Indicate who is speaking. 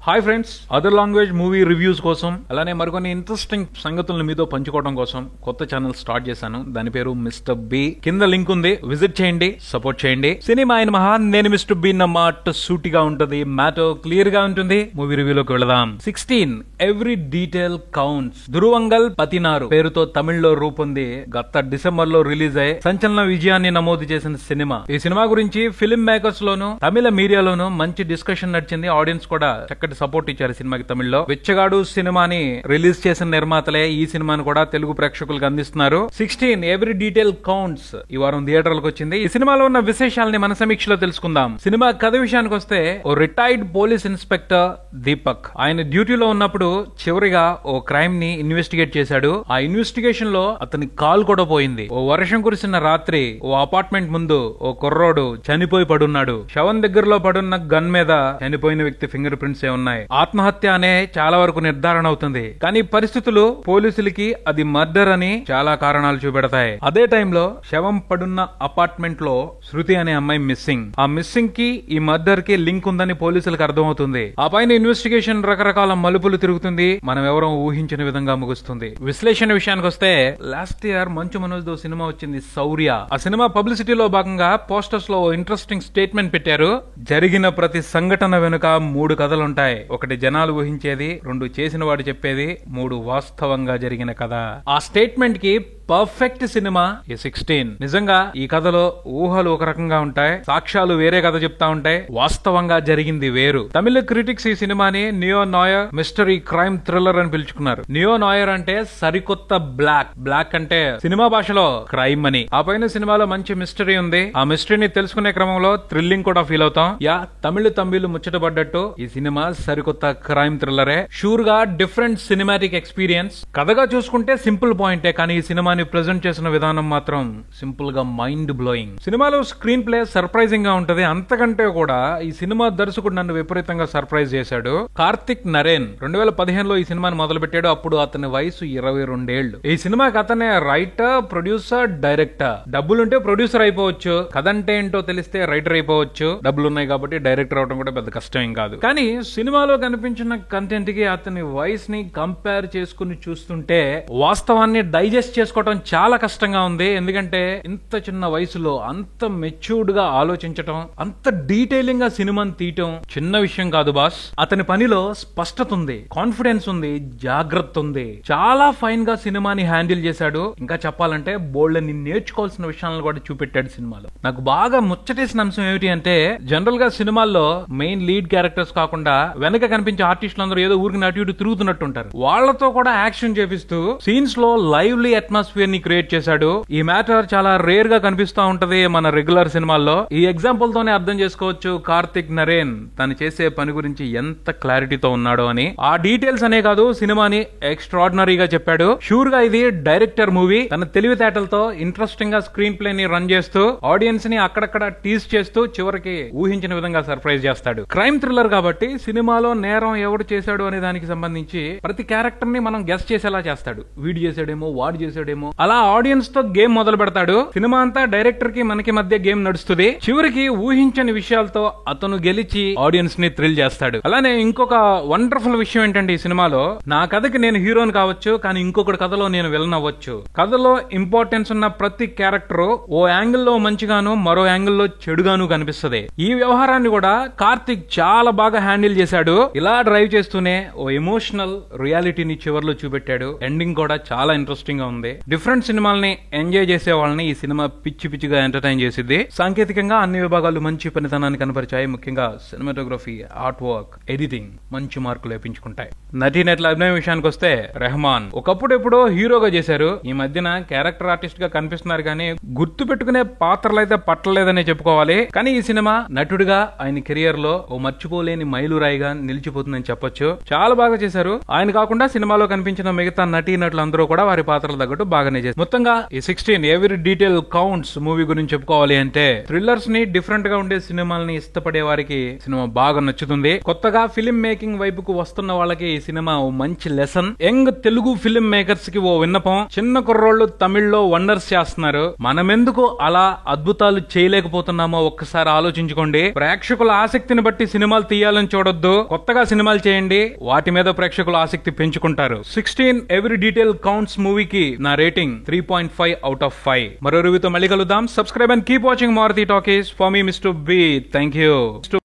Speaker 1: Hi friends, other language movie reviews కోసం అలానే మరికొన్ని ఇంట్రెస్టింగ్ సంగతులను మీతో పంచుకోవడం కోసం కొత్త ఛానల్ స్టార్ట్ చేశాను. దాని పేరు మిస్టర్ బి. కింద లింక్ ఉంది, విజిట్ చేయండి, సపోర్ట్ చేయండి. సినిమా అయిన మహా, నేను మిస్టర్ బి. మాట సూటిగా ఉంటది, మ్యాటర్ క్లియర్ గా ఉంటుంది. మూవీ రివ్యూలోకి వెళదాం. 16 ఎవ్రీ డీటెయిల్ కౌంట్స్. ధృవంగల్ పతినారు పేరుతో తమిళ్లో రూపొంది గత డిసెంబర్ లో రిలీజ్ అయ్యి సంచలన విజయాన్ని నమోదు చేసిన సినిమా. ఈ సినిమా గురించి ఫిల్మ్ మేకర్స్ లోను తమిళ మీడియాలోను మంచి డిస్కషన్ నడిచింది. ఆడియన్స్ కూడా చక్కటి సపోర్ట్ ఇచ్చారు సినిమాకి. తమిళ్లో విచ్చగాడు సినిమాని రిలీజ్ చేసిన నిర్మాతలే ఈ సినిమాను కూడా తెలుగు ప్రేక్షకులకు అందిస్తున్నారు. 16 ఎవ్రీ డీటెయిల్ కౌంట్స్ ఈ వారం థియేటర్లకు వచ్చింది. ఈ సినిమాలో ఉన్న విశేషాలని మన సమీక్షలో తెలుసుకుందాం. సినిమా కథ విషయానికి వస్తే, ఓ రిటైర్డ్ పోలీస్ ఇన్స్పెక్టర్ దీపక్ ఆయన డ్యూటీలో ఉన్నప్పుడు చివరిగా ఓ క్రైమ్ ని ఇన్వెస్టిగేట్ చేశాడు. ఆ ఇన్వెస్టిగేషన్ లో అతని కాల్ కూడా పోయింది. ఓ వర్షం కురిసిన రాత్రి ఓ అపార్ట్మెంట్ ముందు ఓ కుర్రోడు చనిపోయి పడున్నాడు. శవం దగ్గరలో పడున్న గన్ మీద చనిపోయిన వ్యక్తి ఫింగర్ ప్రింట్స్ ఉన్నాయి. ఆత్మహత్య అనే చాలా వరకు నిర్ధారణ అవుతుంది, కానీ పరిస్థితులు పోలీసులకి అది మర్డర్ అని చాలా కారణాలు చూపెడతాయి. అదే టైంలో శవం పడున్న అపార్ట్మెంట్ లో శృతి అనే అమ్మాయి మిస్సింగ్. ఆ మిస్సింగ్ కి ఈ మర్డర్ కి లింక్ ఉందని పోలీసులకు అర్థమవుతుంది. ఆ పైన ఇన్వెస్టిగేషన్ రకరకాల మలుపులు తిరుగుతుంది. మనం ఎవరో ఊహించిన విధంగా ముగుస్తుంది. విశ్లేషణ విషయానికి వస్తే, లాస్ట్ ఇయర్ మంచు మనోజ్ తో సినిమా వచ్చింది శౌర్య. ఆ సినిమా పబ్లిసిటీలో భాగంగా పోస్టర్స్ లో ఇంట్రెస్టింగ్ స్టేట్మెంట్ పెట్టారు. జరిగిన ప్రతి సంఘటన వెనుక 3 కథలుంటాయి. ఒకటి జనాలు ఊహించేది, 2 చేసిన వాడు చెప్పేది, 3 వాస్తవంగా జరిగిన కథ. ఆ స్టేట్మెంట్ కి పర్ఫెక్ట్ సినిమా ఈ 16. నిజంగా ఈ కథలో ఊహలు ఒక రకంగా ఉంటాయి, సాక్ష్యాలు వేరే కథ చెప్తా ఉంటాయి, వాస్తవంగా జరిగింది వేరు. తమిళ క్రిటిక్స్ ఈ సినిమాని neo Nair mystery crime thriller అని పిలుచుకున్నారు. నియో నాయర్ అంటే సరికొత్త బ్లాక్, బ్లాక్ అంటే సినిమా భాషలో క్రైమ్ అని. ఆ పైన సినిమాలో మంచి మిస్టరీ ఉంది. ఆ మిస్టరీని తెలుసుకునే క్రమంలో థ్రిల్లింగ్ కూడా ఫీల్ అవుతాం. తమిళ ముచ్చటపడ్డట్టు ఈ సినిమా సరికొత్త క్రైమ్ థ్రిల్లరే. షూర్ గా డిఫరెంట్ సినిమాటిక్ ఎక్స్పీరియన్స్. కథగా చూసుకుంటే సింపుల్ పాయింటే, కానీ ఈ సినిమాని ప్రెజెంట్ చేసిన విధానం మాత్రం సింపుల్ గా మైండ్ బ్లోయింగ్. సినిమాలో స్క్రీన్ ప్లే సర్ప్రైజింగ్ గా ఉంటది. అంతకంటే కూడా ఈ సినిమా దర్శకుడు నన్ను విపరీతంగా సర్ప్రైజ్ చేశాడు. కార్తిక్ నరేన్ 2015లో ఈ సినిమాని మొదలు పెట్టాడు. అప్పుడు అతని వయసు 22 ఏళ్లు. ఈ సినిమాకి అతనే రైటర్, ప్రొడ్యూసర్, డైరెక్టర్. డబ్బులుంటే ప్రొడ్యూసర్ అయిపోవచ్చు, కథ అంటే ఏంటో తెలిస్తే రైటర్ అయిపోవచ్చు. డబ్బులున్నాయి కాబట్టి డైరెక్టర్ అవడం కూడా పెద్ద కష్టం ఏం కాదు. కానీ సినిమాలో కనిపించిన కంటెంట్ కి అతని వాయిస్ ని కంపేర్ చేసుకుని చూస్తుంటే వాస్తవాన్ని డైజెస్ట్ చేసుకోవడం చాలా కష్టంగా ఉంది. ఎందుకంటే ఇంత చిన్న వయసులో అంత మెచ్యూర్డ్ గా ఆలోచించటం, అంత డీటెయిలింగ్ గా సినిమాని తీయటం చిన్న విషయం కాదు బాస్. అతని పనిలో స్పష్టత ఉంది, కాన్ఫిడెన్స్ ఉంది, జాగ్రత్త ఉంది. చాలా ఫైన్ గా సినిమాని హ్యాండిల్ చేశాడు. ఇంకా చెప్పాలంటే బోల్డ్ని నేర్చుకోవాల్సిన విషయాలను కూడా చూపెట్టాడు సినిమాలో. నాకు బాగా ముచ్చటేసిన అంశం ఏమిటి అంటే, జనరల్ గా సినిమాల్లో మెయిన్ లీడ్ క్యారెక్టర్స్ కాకుండా వెనక కనిపించే ఆర్టిస్టులు అందరూ ఏదో ఊరికి అటు ఇటు తిరుగుతున్నట్టు ఉంటారు. వాళ్లతో కూడా యాక్షన్ చేపిస్తూ సీన్స్ లో లైవ్లీ అట్మాస్ఫియర్ ని క్రియేట్ చేశాడు. ఈ మ్యాటర్ చాలా రేర్ గా కనిపిస్తా ఉంటది మన రెగ్యులర్ సినిమాల్లో. ఈ ఎగ్జాంపుల్ తోనే అర్థం చేసుకోవచ్చు కార్తిక్ నరేన్ తను చేసే పని గురించి ఎంత క్లారిటీతో ఉన్నాడో అని. ఆ డీటెయిల్స్ అనే కాదు, సినిమాని ఎక్స్ట్రాడినరీగా చెప్పాడు. షూర్ గా ఇది డైరెక్టర్ మూవీ. తన తెలివితేటలతో ఇంట్రెస్టింగ్ గా స్క్రీన్ ప్లే ని రన్ చేస్తూ ఆడియన్స్ ని అక్కడక్కడ టీజ్ చేస్తూ చివరికి ఊహించిన విధంగా సర్ప్రైజ్ చేస్తాడు. క్రైమ్ థ్రిల్లర్ కాబట్టి సినిమాలో నేరం ఎవడు చేశాడు అనే దానికి సంబంధించి ప్రతి క్యారెక్టర్ ని మనం గెస్ చేసేలా చేస్తాడు. వీడు చేశాడేమో, వాడు చేశాడేమో, అలా ఆడియన్స్ తో గేమ్ మొదలు పెడతాడు. సినిమా అంతా డైరెక్టర్ కి మనకి మధ్య గేమ్ నడుస్తుంది. చివరికి ఊహించని విషయాలతో అతను గెలిచి ఆడియన్స్ ని థ్రిల్ చేస్తాడు. అలానే ఇంకొక వండర్ఫుల్ విషయం ఏంటంటే, ఈ సినిమాలో నా కథకి నేను హీరోని కావచ్చు, కానీ ఇంకొకటి కథలో నేను విలన్ అవ్వచ్చు. కథలో ఇంపార్టెన్స్ ఉన్న ప్రతి క్యారెక్టర్ ఓ యాంగిల్లో మంచిగాను, మరో యాంగిల్లో చెడుగాను కనిపిస్తుంది. ఈ వ్యవహారాన్ని కూడా కార్తిక్ చాలా బాగా హ్యాండిల్ చేశాడు. ఇలా డ్రైవ్ చేస్తూనే ఓ ఎమోషనల్ రియాలిటీని చివర్లో చూపెట్టాడు. ఎండింగ్ కూడా చాలా ఇంట్రెస్టింగ్ గా ఉంది. డిఫరెంట్ సినిమాల్ని ఎంజాయ్ చేసే వాళ్ళని ఈ సినిమా పిచ్చి పిచ్చిగా ఎంటర్టైన్ చేసింది. సాంకేతికంగా అన్ని విభాగాలు మంచి పనితనాన్ని కనపరిచాయి. ముఖ్యంగా సినిమాటోగ్రఫీ, ఆర్ట్ వర్క్, ఎడిటింగ్ మంచి మార్కులు వేపించుకుంటాయి. నటీనటుల అభినయం విషయానికి వస్తే, రెహమాన్ ఒకప్పుడు ఎప్పుడో హీరోగా చేశారు. ఈ మధ్యన క్యారెక్టర్ ఆర్టిస్ట్ గా కనిపిస్తున్నారు, కానీ గుర్తు పెట్టుకునే పాత్రలు అయితే పట్టలేదనే చెప్పుకోవాలి. కానీ ఈ సినిమా నటుడిగా ఆయన కెరియర్ లో ఓ మర్చిపోలేని మైలురాయిగా నిలిచిపోతుందని చెప్పొచ్చు. చాలా బాగా చేశారు. ఆయన కాకుండా సినిమాలో కనిపించిన మిగతా నటీనటులందరూ కూడా వారి పాత్రలు తగ్గట్టు బాగా బాగానే చేశారు. మొత్తంగా ఈ 16 ఎవరీ డీటెయిల్ కౌంట్స్ మూవీ గురించి చెప్పుకోవాలి అంటే థ్రిల్లర్స్ ని డిఫరెంట్ గా ఉండే సినిమాలని ఇష్టపడే వారికి సినిమా బాగా నచ్చుతుంది. కొత్తగా ఫిల్మ్ మేకింగ్ వైపుకు వస్తున్న వాళ్ళకి ఈ సినిమా ఓ మంచి lesson. Young Telugu film makers కి ఓ విన్నపం. చిన్న కుర్రోళ్ళు తమిళ్లో వండర్స్ చేస్తున్నారు, మనమెందుకు అలా అద్భుతాలు చేయలేకపోతున్నామో ఒక్కసారి ఆలోచించుకోండి. ప్రేక్షకుల ఆసక్తిని బట్టి సినిమాలు తీయాలని చూడొద్దు, కొత్తగా సినిమాలు చేయండి, వాటి మీద ప్రేక్షకుల ఆసక్తి పెంచుకుంటారు. 16 ఎవరీ డీటెయిల్ కౌంట్స్ మూవీకి నా రేటింగ్ 3.5 అవుట్ ఆఫ్ 5. మరో రివ్యూతో మళ్ళీ కలుద్దాం. Subscribe and keep watching Maruti talkies. For me Mr B. Thank you.